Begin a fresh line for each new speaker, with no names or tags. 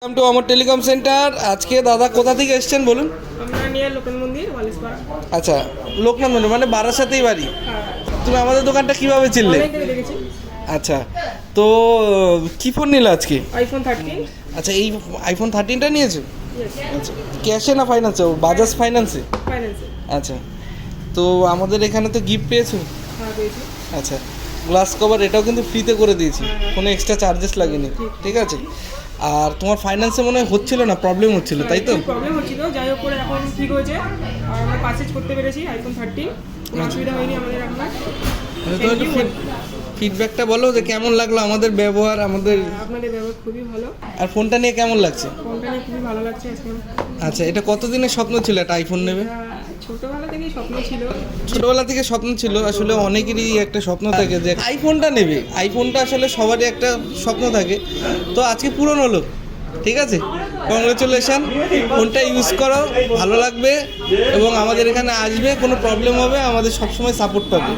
Welcome to আমার telecom centre. আজকে দাদা কোথা থেকে এসেছেন বলুন?
আমরা নিয়ে লোকনাথ মন্দির ওয়ালিশপাড়া।
আচ্র লোকনাথ মন্দির মানে বারাসাতেই বাড়ি।
হ্যাঁ,
তুমি আমাদের দোকানটা কিভাবে চিনলে?
অনলাইন থেকে দেখেছি।
আচ্ছা, তো কি ফোন নিলে আজকে?
আইফোন 13।
আচ্ছা, এই আইফোন 13টা নিয়েছো?
ইয়েস,
আচ্ছা, ক্যাশে না ফাইন্যান্সে? বাজাজ ফাইন্যান্সে?
ফাইন্যান্সে।
আচ্ছা, তো আমাদের এখানে তো গিফট পেয়েছো।
হ্যাঁ, পেয়েছি।
আচ্ছা, গ্লাস কভার এটাও কিন্তু ফ্রিতে করে দিয়েছি, কোনো এক্সট্রা চার্জেস লাগেনি। ঠিক আছে, আর তোমার ফাইন্যান্সে মনে হয় হচ্ছিল না, প্রবলেম হচ্ছিল, তাই তো?
প্রবলেম হচ্ছিল, যাই হোক করে এখন ঠিক হয়েছে। আর আমরা পারচেজ করতে পেরেছি আইফোন 13। কোনো অসুবিধা হয়নি আমাদের এখন আর।
ফিডব্যাকটা বলো যে কেমন লাগলো আমাদের ব্যবহার, আমাদের
আপনাদের ব্যবহার খুবই ভালো।
আর ফোনটা নিয়ে কেমন লাগছে?
ফোনটা নিয়ে খুবই ভালো লাগছে আজকে।
আচ্ছা, এটা কতদিনের স্বপ্ন ছিল একটা আইফোন নেবে?
ছোটোবেলা থেকেই স্বপ্ন ছিল।
ছোটবেলা থেকে স্বপ্ন ছিল, আসলে অনেকেরই একটা স্বপ্ন থাকে যে আইফোনটা নেবে। আইফোনটা আসলে সবারই একটা স্বপ্ন থাকে, তো আজকে পূরণ হলো। ঠিক আছে, কংগ্রেচুলেশন। ফোনটা ইউজ করো, ভালো লাগবে এবং আমাদের এখানে আসবে, কোনো প্রবলেম হবে আমাদের সবসময় সাপোর্ট পাবে।